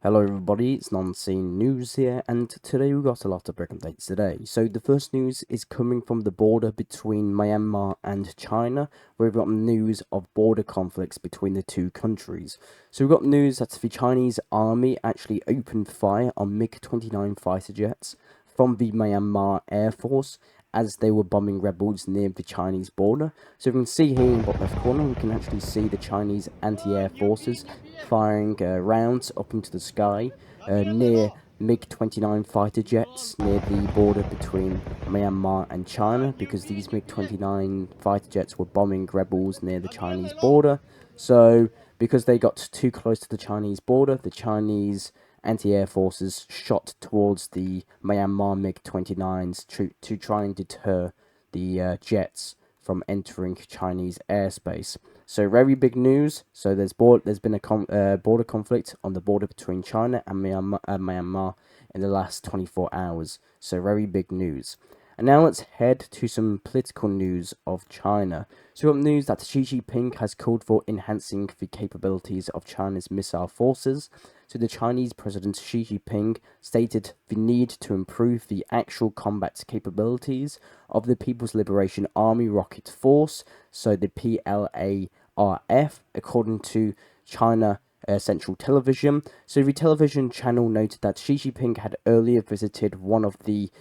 Hello everybody, it's Non-Scene News here, and today we got a lot of big updates today. So the first news is coming from the border between Myanmar and China, where we've got news of border conflicts between the two countries. So we've got news that the Chinese army actually opened fire on MiG-29 fighter jets from the Myanmar Air Force as they were bombing rebels near the Chinese border. So we can see here in the bottom left corner, we can actually see the Chinese anti-air forces firing rounds up into the sky near MiG-29 fighter jets near the border between Myanmar and China, because these MiG-29 fighter jets were bombing rebels near the Chinese border. So because they got too close to the Chinese border, the Chinese anti-air forces shot towards the Myanmar MiG-29s to try and deter the jets from entering Chinese airspace. So very big news. So there's been a border conflict on the border between China and Myanmar in the last 24 hours. So very big news. And now let's head to some political news of China. So we have news that Xi Jinping has called for enhancing the capabilities of China's missile forces. So the Chinese President Xi Jinping stated the need to improve the actual combat capabilities of the People's Liberation Army Rocket Force, so the PLARF, according to China Central Television. So the television channel noted that Xi Jinping had earlier visited one of the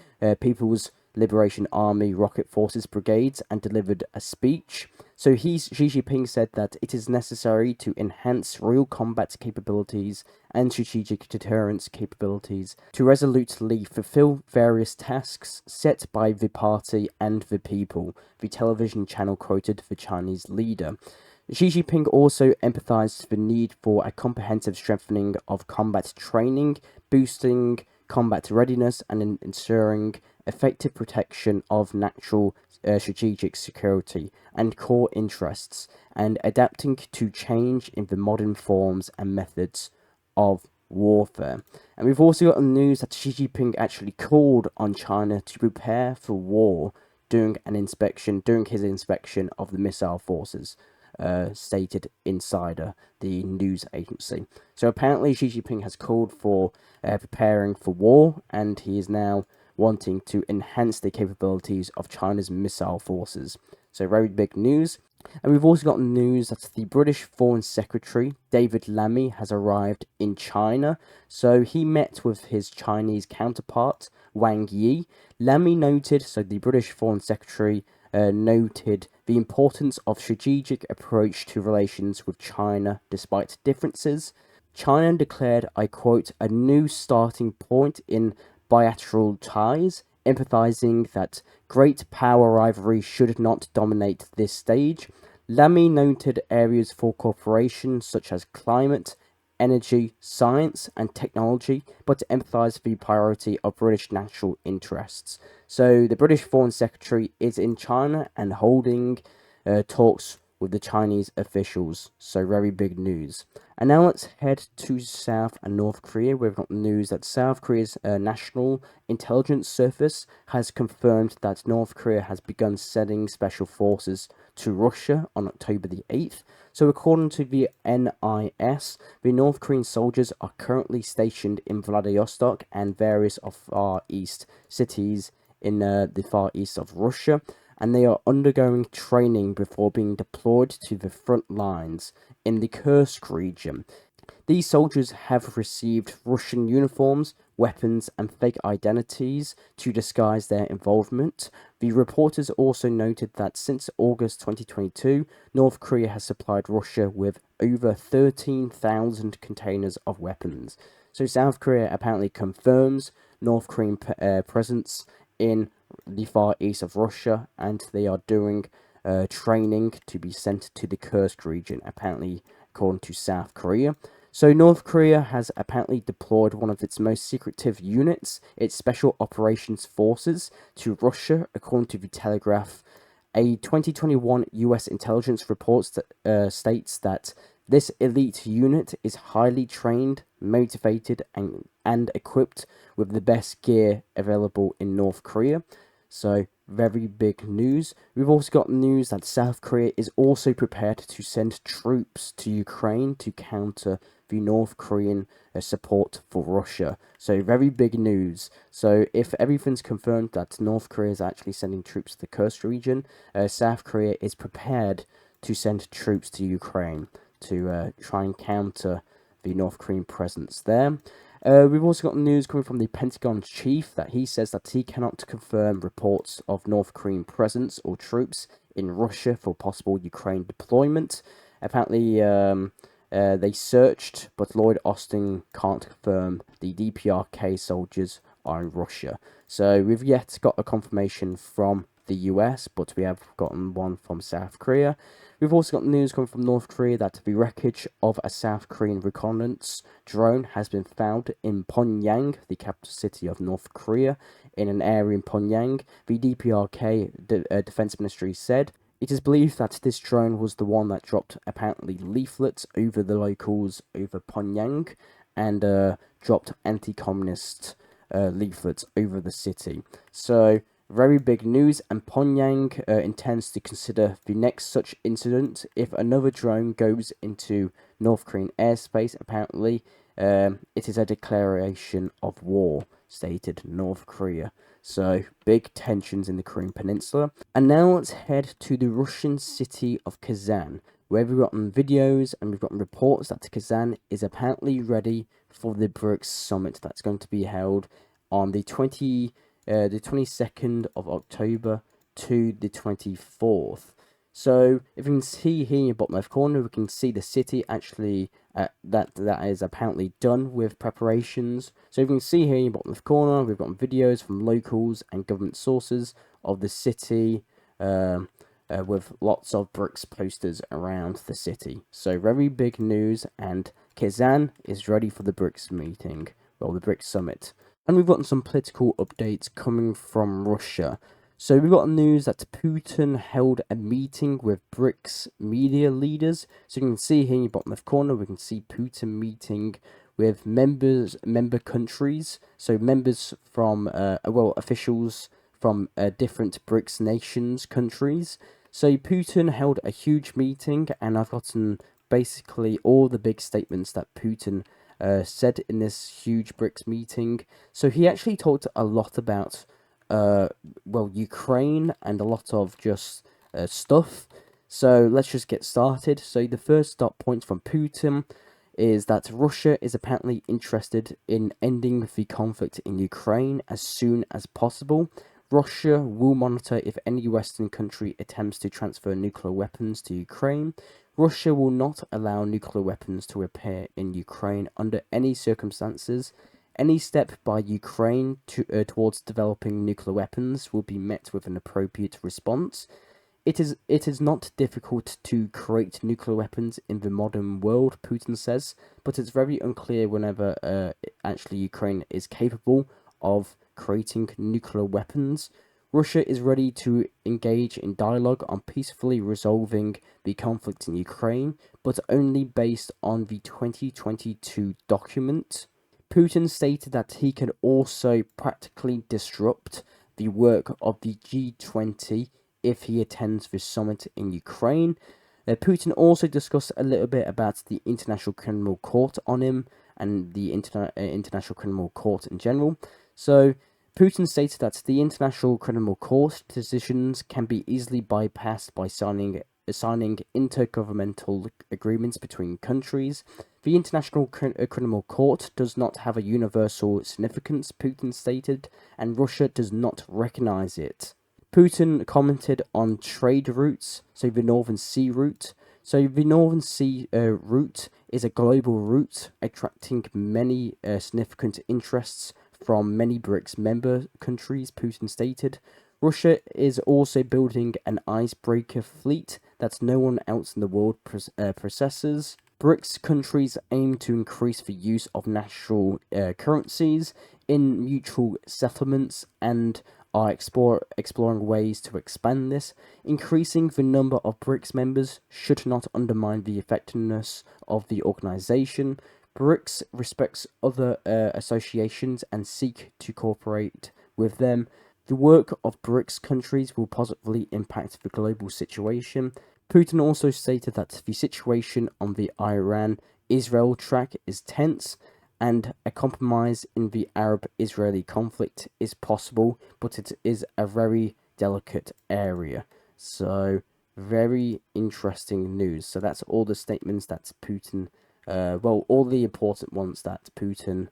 People's Liberation Army Rocket Forces brigades and delivered a speech. So Xi Jinping said that it is necessary to enhance real combat capabilities and strategic deterrence capabilities to resolutely fulfill various tasks set by the party and the people, the television channel quoted the Chinese leader. Xi Jinping also emphasized the need for a comprehensive strengthening of combat training, boosting combat readiness, and ensuring effective protection of national strategic security and core interests, and adapting to change in the modern forms and methods of warfare. And we've also got news that Xi Jinping actually called on China to prepare for war during his inspection of the missile forces. Stated Insider, the news agency. So apparently Xi Jinping has called for preparing for war, and he is now wanting to enhance the capabilities of China's missile forces. So very big news. And we've also got news that the British Foreign Secretary, David Lammy, has arrived in China. So he met with his Chinese counterpart, Wang Yi. Lammy noted, so the British Foreign Secretary noted the importance of strategic approach to relations with China despite differences. China declared, I quote, a new starting point in bilateral ties, emphasizing that great power rivalry should not dominate this stage. Lammy noted areas for cooperation such as climate, energy, science, and technology, but emphasised the priority of British national interests. So the British Foreign Secretary is in China and holding talks with the Chinese officials. So very big news. And now let's head to South and North Korea. We've got news that South Korea's National Intelligence Service has confirmed that North Korea has begun sending special forces to Russia on October the 8th. So according to the NIS, the North Korean soldiers are currently stationed in Vladivostok and various of Far East cities in the Far East of Russia, and they are undergoing training before being deployed to the front lines in the Kursk region. These soldiers have received Russian uniforms, weapons, and fake identities to disguise their involvement. The reporters also noted that since August 2022, North Korea has supplied Russia with over 13,000 containers of weapons. So South Korea apparently confirms North Korean presence in the far east of Russia, and they are doing training to be sent to the Kursk region, apparently according to South Korea. So North Korea has apparently deployed one of its most secretive units, its Special Operations Forces, to Russia, according to the Telegraph. A 2021 US intelligence report states that this elite unit is highly trained, motivated, and equipped with the best gear available in North Korea. So, very big news. We've also got news that South Korea is also prepared to send troops to Ukraine to counter the North Korean support for Russia. So very big news. So if everything's confirmed that North Korea is actually sending troops to the Kursk region, South Korea is prepared to send troops to Ukraine to try and counter the North Korean presence there. We've also got news coming from the Pentagon chief that he says that he cannot confirm reports of North Korean presence or troops in Russia for possible Ukraine deployment. Apparently, they searched, but Lloyd Austin can't confirm the DPRK soldiers are in Russia. So we've yet got a confirmation from the US, but we have gotten one from South Korea. We've also got news coming from North Korea that the wreckage of a South Korean reconnaissance drone has been found in Pyongyang, the capital city of North Korea, in an area in Pyongyang. The DPRK Defense Ministry said it is believed that this drone was the one that dropped apparently leaflets over the locals over Pyongyang and dropped anti-communist leaflets over the city. So very big news, and Pyongyang intends to consider the next such incident if another drone goes into North Korean airspace. Apparently, it is a declaration of war, stated North Korea. So, big tensions in the Korean Peninsula. And now let's head to the Russian city of Kazan, where we've gotten videos and we've gotten reports that Kazan is apparently ready for the BRICS summit that's going to be held on the 22nd of October to the 24th. So if you can see here in your bottom left corner, we can see the city actually that is apparently done with preparations. So if you can see here in your bottom left corner, we've got videos from locals and government sources of the city with lots of BRICS posters around the city. So very big news, and Kazan is ready for the BRICS meeting, well, the BRICS summit. And we've gotten some political updates coming from Russia. So we've got news that Putin held a meeting with BRICS media leaders. So you can see here in your bottom left corner, we can see Putin meeting with member countries. So members from, officials from different BRICS nations, countries. So Putin held a huge meeting, and I've gotten basically all the big statements that Putin said in this huge BRICS meeting. So he actually talked a lot about, Ukraine and a lot of just stuff. So let's just get started. So the first stop point from Putin is that Russia is apparently interested in ending the conflict in Ukraine as soon as possible. Russia will monitor if any Western country attempts to transfer nuclear weapons to Ukraine. Russia will not allow nuclear weapons to appear in Ukraine under any circumstances. Any step by Ukraine towards developing nuclear weapons will be met with an appropriate response. It is not difficult to create nuclear weapons in the modern world, Putin says, but it's very unclear whenever actually Ukraine is capable of creating nuclear weapons. Russia is ready to engage in dialogue on peacefully resolving the conflict in Ukraine, but only based on the 2022 document. Putin stated that he can also practically disrupt the work of the G20 if he attends the summit in Ukraine. Putin also discussed a little bit about the International Criminal Court on him and the International Criminal Court in general. So Putin stated that the International Criminal Court decisions can be easily bypassed by signing intergovernmental agreements between countries. The International Criminal Court does not have a universal significance, Putin stated, and Russia does not recognize it. Putin commented on trade routes, so the Northern Sea route. So the Northern Sea route is a global route attracting many significant interests from many BRICS member countries, Putin stated. Russia is also building an icebreaker fleet that no one else in the world possesses. BRICS countries aim to increase the use of national currencies in mutual settlements and are exploring ways to expand this. Increasing the number of BRICS members should not undermine the effectiveness of the organization. BRICS respects other associations and seek to cooperate with them. The work of BRICS countries will positively impact the global situation. Putin also stated that the situation on the Iran Israel track is tense, and a compromise in the Arab-Israeli conflict is possible, but it is a very delicate area. So, very interesting news. So that's all the statements that Putin, all the important ones that Putin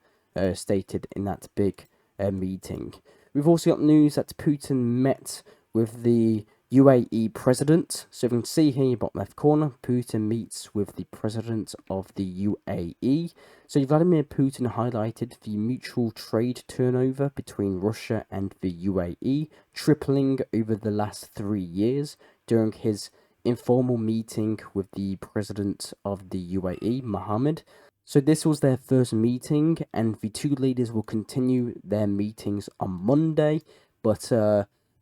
stated in that big meeting. We've also got news that Putin met with the UAE president. So you can see here in the bottom left corner, Putin meets with the president of the UAE. So Vladimir Putin highlighted the mutual trade turnover between Russia and the UAE, tripling over the last 3 years during his informal meeting with the president of the UAE, Mohammed. So this was their first meeting, and the two leaders will continue their meetings on Monday, but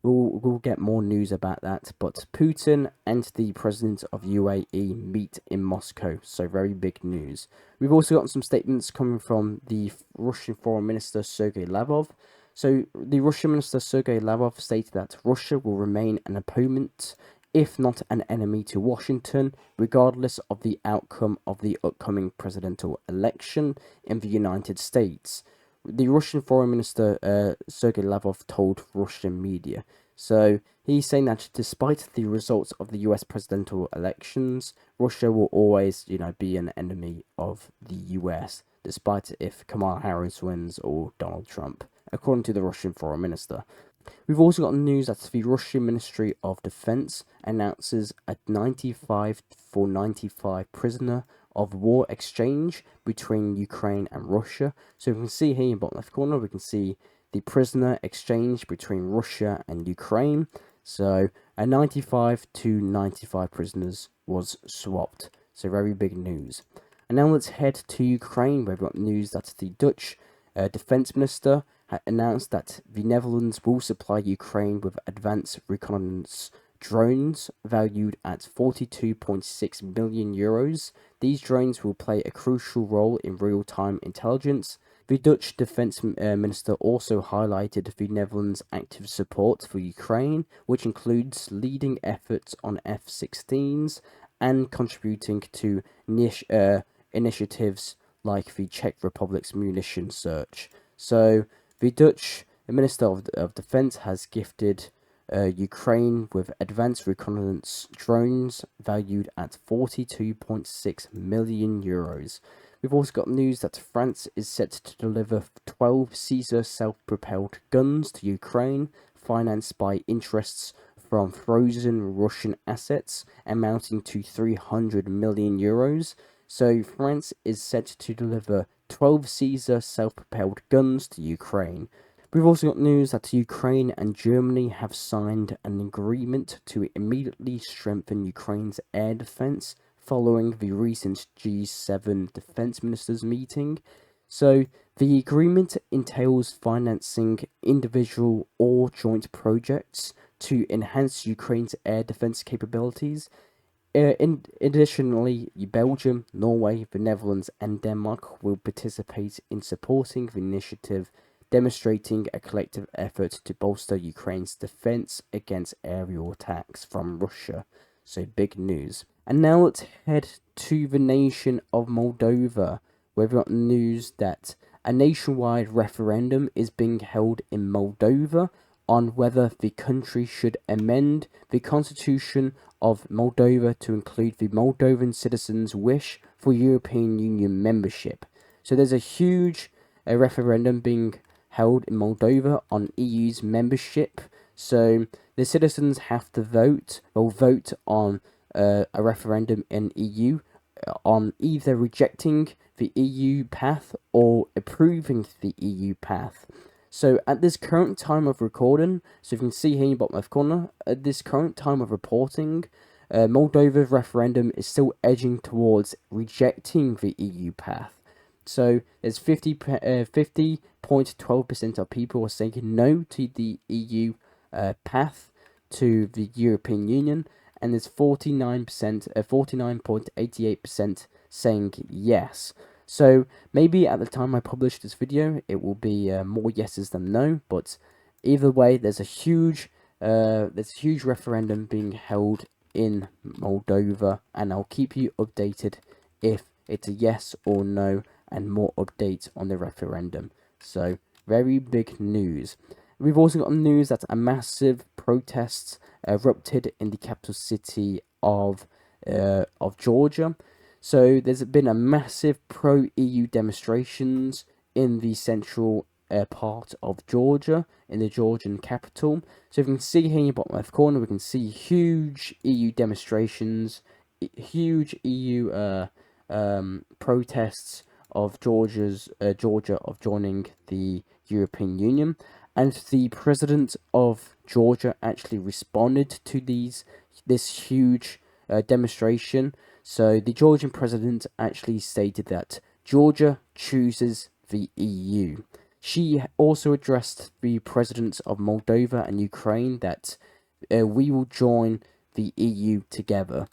we'll get more news about that. But Putin and the president of UAE meet in Moscow, so very big news. We've also gotten some statements coming from the Russian Foreign Minister Sergei Lavrov. So the Russian Minister Sergei Lavrov stated that Russia will remain an opponent, if not an enemy, to Washington, regardless of the outcome of the upcoming presidential election in the United States. The Russian Foreign Minister Sergei Lavrov told Russian media. So he's saying that despite the results of the US presidential elections, Russia will always, be an enemy of the US, despite if Kamala Harris wins or Donald Trump, according to the Russian Foreign Minister. We've also got news that the Russian Ministry of Defense announces a 95 for 95 prisoner of war exchange between Ukraine and Russia. So we can see here in the bottom left corner, we can see the prisoner exchange between Russia and Ukraine. So a 95 to 95 prisoners was swapped. So very big news. And now let's head to Ukraine, where we've got news that the Dutch defense minister announced that the Netherlands will supply Ukraine with advanced reconnaissance drones valued at 42.6 million euros. These drones will play a crucial role in real-time intelligence. The Dutch defense minister also highlighted the Netherlands' active support for Ukraine, which includes leading efforts on F-16s and contributing to initiatives like the Czech Republic's munition search. So the Dutch Minister of Defense has gifted Ukraine with advanced reconnaissance drones valued at 42.6 million euros. We've also got news that France is set to deliver 12 Caesar self-propelled guns to Ukraine, financed by interests from frozen Russian assets amounting to 300 million euros. So France is set to deliver 12 Caesar self-propelled guns to Ukraine. We've also got news that Ukraine and Germany have signed an agreement to immediately strengthen Ukraine's air defense following the recent G7 defense ministers meeting. So the agreement entails financing individual or joint projects to enhance Ukraine's air defense capabilities. Additionally, Belgium, Norway, the Netherlands and Denmark will participate in supporting the initiative, demonstrating a collective effort to bolster Ukraine's defense against aerial attacks from Russia. So big news. And now let's head to the nation of Moldova, where we've got news that a nationwide referendum is being held in Moldova on whether the country should amend the constitution of Moldova to include the Moldovan citizens' wish for European Union membership. So there's a huge referendum being held in Moldova on EU's membership. So the citizens have to vote on a referendum in EU on either rejecting the EU path or approving the EU path. So at this current time of recording, so you can see here in the bottom left corner, at this current time of reporting, Moldova's referendum is still edging towards rejecting the EU path. So there's 50.12% of people are saying no to the EU path to the European Union, and there's 49.88% saying yes. So maybe at the time I publish this video, it will be more yeses than no. But either way, there's a huge referendum being held in Moldova, and I'll keep you updated if it's a yes or no, and more updates on the referendum. So very big news. We've also got news that a massive protest erupted in the capital city of Georgia. So there's been a massive pro-EU demonstrations in the central part of Georgia, in the Georgian capital. So if you can see here in your bottom left corner, we can see huge EU demonstrations, huge EU protests of Georgia of joining the European Union, and the president of Georgia actually responded to this huge demonstration. So the Georgian president actually stated that Georgia chooses the EU. She also addressed the presidents of Moldova and Ukraine that we will join the EU together.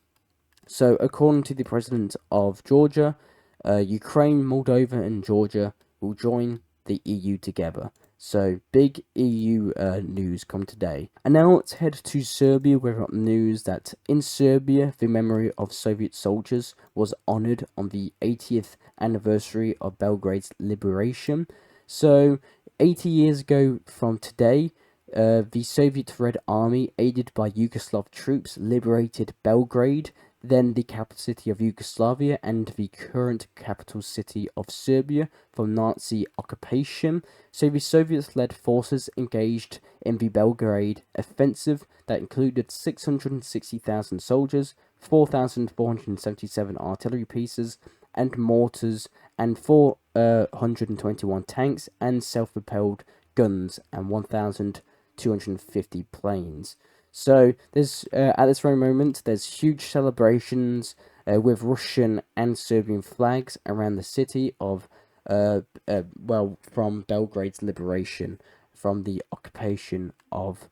So, according to the president of Georgia, Ukraine, Moldova, and Georgia will join the EU together. So, big EU news come today. And now let's head to Serbia. We've got news that in Serbia, the memory of Soviet soldiers was honored on the 80th anniversary of Belgrade's liberation. So, 80 years ago from today, the Soviet Red Army, aided by Yugoslav troops, liberated Belgrade, then the capital city of Yugoslavia and the current capital city of Serbia, from Nazi occupation. So the Soviet-led forces engaged in the Belgrade offensive that included 660,000 soldiers, 4,477 artillery pieces and mortars, and 421 tanks and self-propelled guns, and 1,250 planes. So there's at this very moment there's huge celebrations with Russian and Serbian flags around the city of from Belgrade's liberation from the occupation of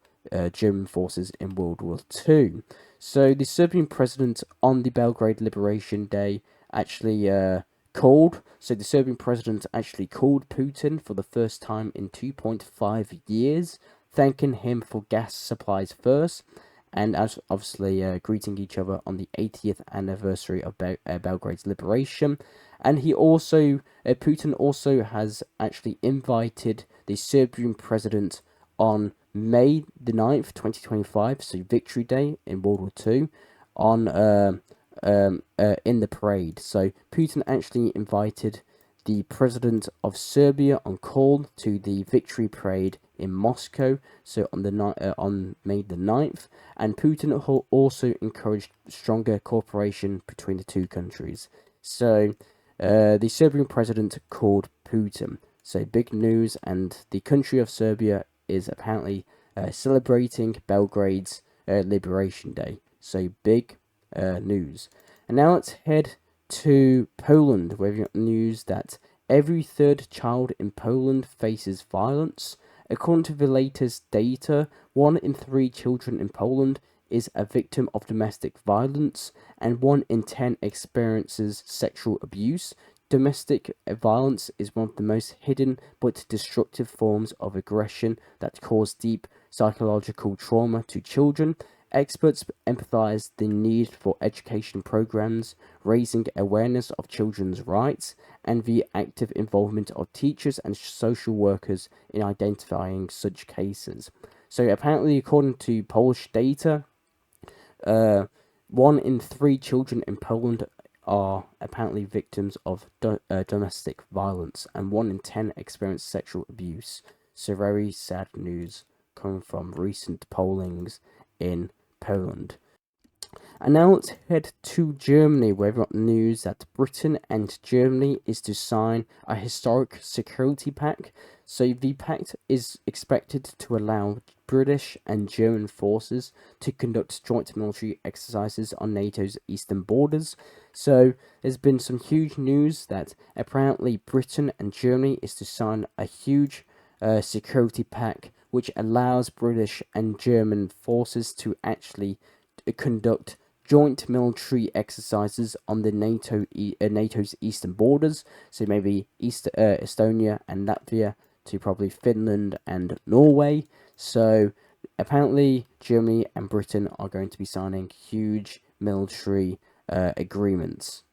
German forces in World War II. So the Serbian president on the Belgrade Liberation Day actually called. So the Serbian president actually called Putin for the first time in 2.5 years, thanking him for gas supplies first, and as obviously greeting each other on the 80th anniversary of Belgrade's liberation. And he also, Putin also has actually invited the Serbian president on May the 9th, 2025, so Victory Day in World War II, on in the parade. So Putin actually invited the president of Serbia on call to the Victory Parade in Moscow, so on May the 9th, and Putin also encouraged stronger cooperation between the two countries. So the Serbian president called Putin. So big news, and the country of Serbia is apparently celebrating Belgrade's Liberation Day. So big news. And now let's head to Poland, where we've got news that every third child in Poland faces violence. According to the latest data, 1 in 3 children in Poland is a victim of domestic violence, and 1 in 10 experiences sexual abuse. Domestic violence is one of the most hidden but destructive forms of aggression that cause deep psychological trauma to children. Experts emphasize the need for education programs, raising awareness of children's rights, and the active involvement of teachers and social workers in identifying such cases. So apparently, according to Polish data, 1 in 3 children in Poland are apparently victims of domestic violence, and 1 in 10 experience sexual abuse. So very sad news coming from recent pollings in Poland. And now let's head to Germany, where we've got news that Britain and Germany is to sign a historic security pact. So the pact is expected to allow British and German forces to conduct joint military exercises on NATO's eastern borders. So there's been some huge news that apparently Britain and Germany is to sign a huge security pact which allows British and German forces to actually conduct joint military exercises on the NATO's eastern borders. So maybe Estonia and Latvia to probably Finland and Norway. So apparently Germany and Britain are going to be signing huge military agreements.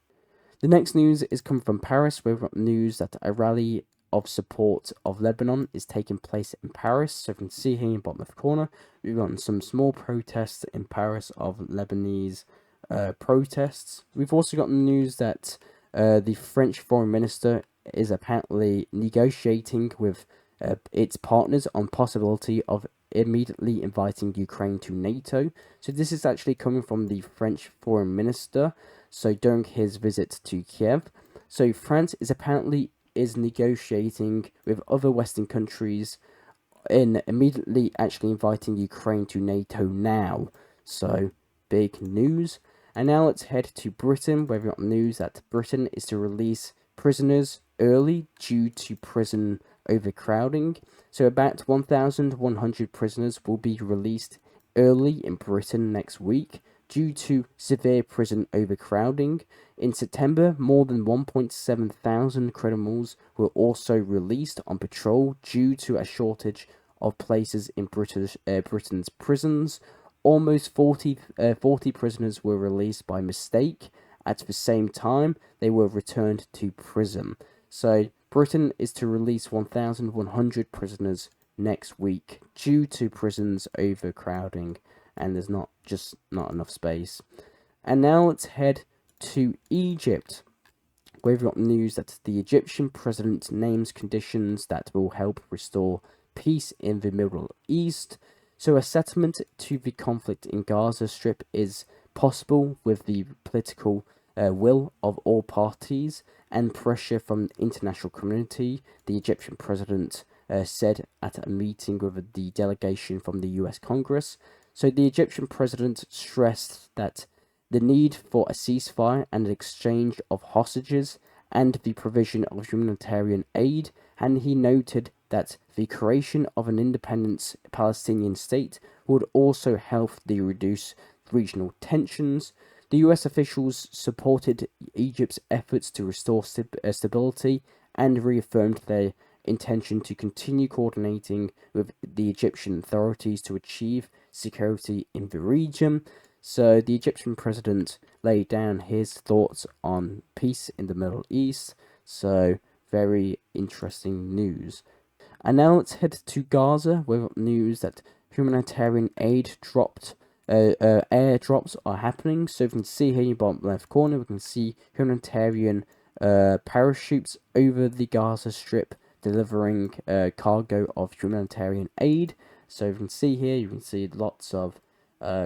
The next news is coming from Paris, where we've got news that a rally of support of Lebanon is taking place in Paris. So you can see here in the bottom left corner, we've got some small protests in Paris of Lebanese protests. We've also got news that the French foreign minister is apparently negotiating with its partners on possibility of immediately inviting Ukraine to NATO. So this is actually coming from the French foreign minister. So during his visit to Kiev, so France is negotiating with other Western countries in immediately actually inviting Ukraine to NATO now. So big news. And now let's head to Britain, where we've got news that Britain is to release prisoners early due to prison overcrowding. So about 1,100 prisoners will be released early in Britain next week due to severe prison overcrowding. In September, more than 1.7 thousand criminals were also released on patrol due to a shortage of places in Britain's prisons. Almost 40 prisoners were released by mistake. At the same time, they were returned to prison. So Britain is to release 1,100 prisoners next week due to prisons overcrowding, and there's not enough space. And now let's head to Egypt, where we've got news that the Egyptian president names conditions that will help restore peace in the Middle East. So a settlement to the conflict in Gaza Strip is possible with the political will of all parties and pressure from the international community, the Egyptian president said at a meeting with the delegation from the US Congress. So the Egyptian president stressed that the need for a ceasefire and an exchange of hostages and the provision of humanitarian aid, and he noted that the creation of an independent Palestinian state would also help reduce regional tensions. The US officials supported Egypt's efforts to restore stability and reaffirmed their intention to continue coordinating with the Egyptian authorities to achieve security in the region. So the Egyptian president laid down his thoughts on peace in the Middle East. So very interesting news. And now let's head to Gaza, where we've got news that humanitarian aid airdrops are happening. So you can see here in the bottom left corner, we can see humanitarian parachutes over the Gaza Strip delivering cargo of humanitarian aid. So you can see here, you can see lots of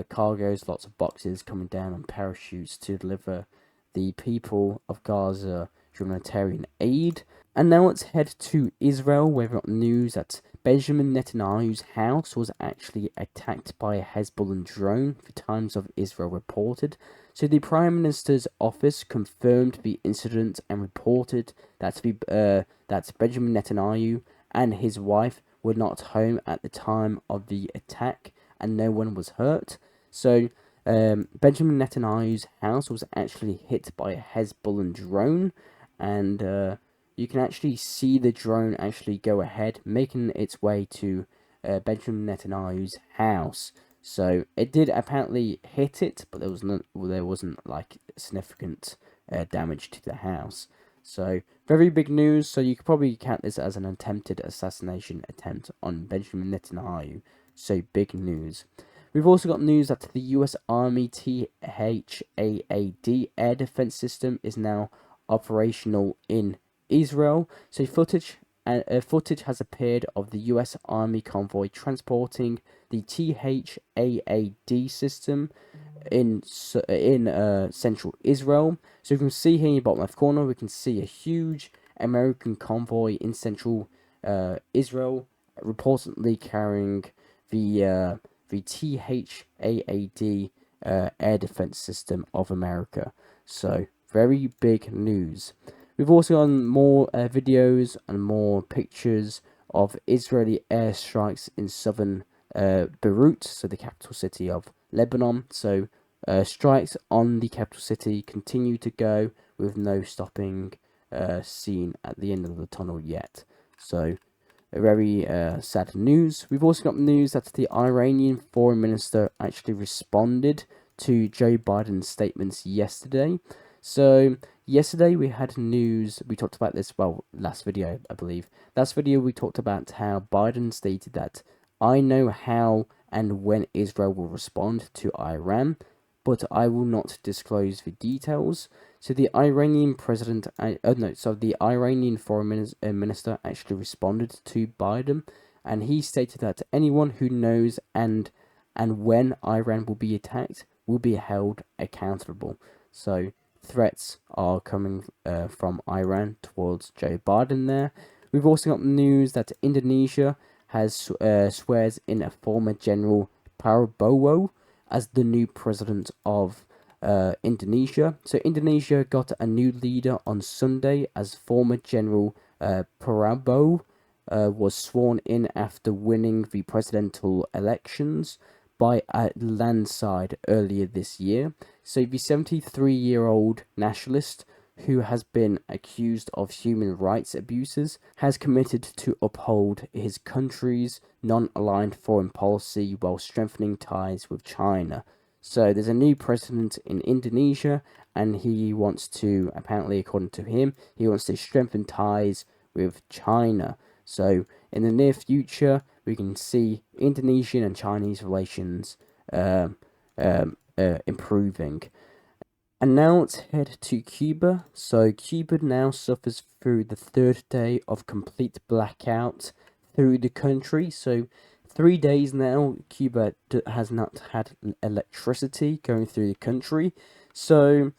cargoes, lots of boxes coming down on parachutes to deliver the people of Gaza humanitarian aid. And now let's head to Israel, where we've got news that Benjamin Netanyahu's house was actually attacked by a Hezbollah drone, the Times of Israel reported. So the Prime Minister's office confirmed the incident and reported that that Benjamin Netanyahu and his wife were not home at the time of the attack and no one was hurt. So Benjamin Netanyahu's house was actually hit by a Hezbollah drone, and you can actually see the drone actually go ahead, making its way to Benjamin Netanyahu's house. So it did apparently hit it, but there wasn't like significant damage to the house. So very big news. So you could probably count this as an attempted assassination attempt on Benjamin Netanyahu. So big news. We've also got news that the US Army THAAD air defense system is now operational in Israel. So footage has appeared of the US Army convoy transporting the THAAD system in central Israel. So you can see here in the bottom left corner, we can see a huge American convoy in central Israel, reportedly carrying the THAAD air defense system of America. So very big news. We've also got more videos and more pictures of Israeli airstrikes in southern Beirut, so the capital city of Lebanon. So strikes on the capital city continue to go with no stopping seen at the end of the tunnel yet. So very sad news. We've also got news that the Iranian foreign minister actually responded to Joe Biden's statements yesterday. So yesterday we had news. We talked about this. Well, last video, I believe. Last video we talked about how Biden stated that I know how and when Israel will respond to Iran, but I will not disclose the details. So the Iranian president, the Iranian minister actually responded to Biden, and he stated that anyone who knows and when Iran will be attacked will be held accountable. So threats are coming from Iran towards Joe Biden there. We've also got news that Indonesia has swears in a former General Prabowo as the new president of Indonesia. So Indonesia got a new leader on Sunday as former General Prabowo was sworn in after winning the presidential elections by a landslide earlier this year. So the 73-year-old nationalist, who has been accused of human rights abuses, has committed to uphold his country's non-aligned foreign policy while strengthening ties with China. So there's a new president in Indonesia, and he wants to, apparently according to him, he wants to strengthen ties with China. So in the near future, we can see Indonesian and Chinese relations improving. And now let's head to Cuba. So Cuba now suffers through the third day of complete blackout through the country. So 3 days now, Cuba has not had electricity going through the country. So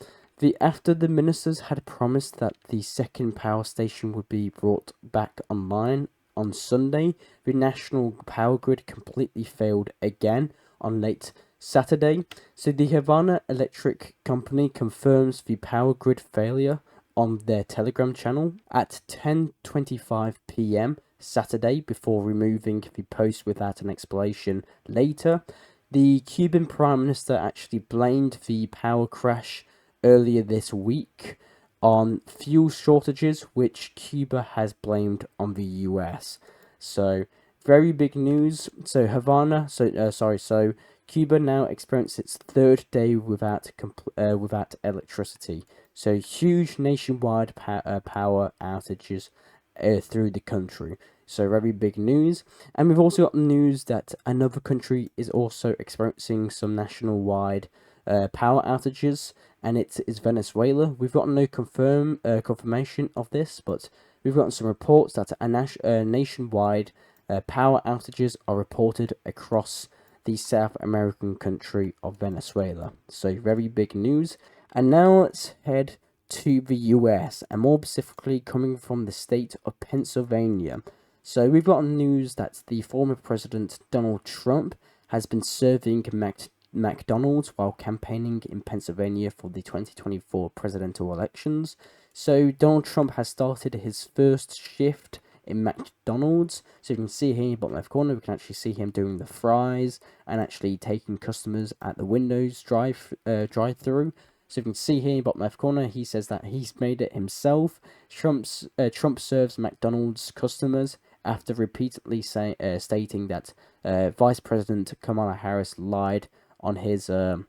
after the ministers had promised that the second power station would be brought back online on Sunday, the national power grid completely failed again on late Saturday. So the Havana Electric Company confirms the power grid failure on their Telegram channel at 10:25 p.m. Saturday before removing the post without an explanation later. The Cuban Prime Minister actually blamed the power crash earlier this week on fuel shortages, which Cuba has blamed on the US. So very big news. So Cuba now experiences its third day without electricity. So huge nationwide power outages through the country. So very big news. And we've also got news that another country is also experiencing some nationwide power outages, and it is Venezuela. We've got no confirmation of this, but we've gotten some reports that nationwide power outages are reported across the South American country of Venezuela. So very big news. And now let's head to the US, and more specifically coming from the state of Pennsylvania. So we've got news that the former president Donald Trump has been serving McDonald's while campaigning in Pennsylvania for the 2024 presidential elections. So Donald Trump has started his first shift in McDonald's. So you can see here in the bottom left corner, we can actually see him doing the fries and actually taking customers at the windows drive through. So you can see here in the bottom left corner, he says that he's made it himself. Trump serves McDonald's customers after repeatedly stating that Vice President Kamala Harris lied on her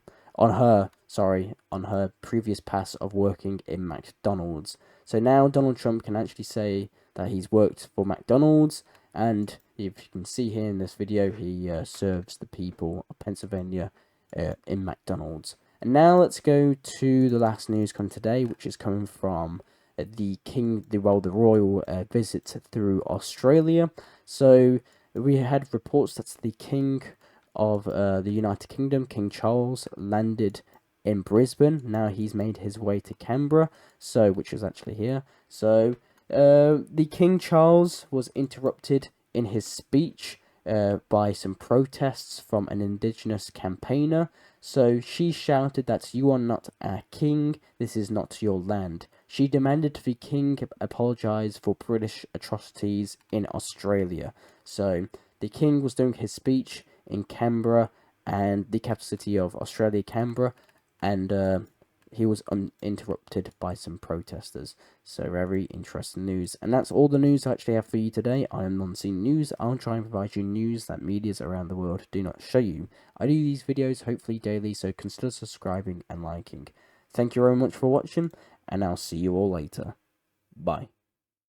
previous past of working in McDonald's. So now Donald Trump can actually say that he's worked for McDonald's, and if you can see here in this video, he serves the people of Pennsylvania in McDonald's. And now let's go to the last news from today, which is coming from the royal visit through Australia. So we had reports that the King of the United Kingdom, King Charles, landed in Brisbane. Now he's made his way to Canberra, which is actually here. So the King Charles was interrupted in his speech by some protests from an Indigenous campaigner. So she shouted that you are not a king, this is not your land. She demanded the king apologise for British atrocities in Australia. So the king was doing his speech in Canberra, and the capital city of Australia, Canberra, and he was uninterrupted by some protesters. So very interesting news. And that's all the news I actually have for you today. I am Non-Seen News. I'll try and provide you news that medias around the world do not show you. I do these videos hopefully daily, so consider subscribing and liking. Thank you very much for watching, and I'll see you all later. Bye.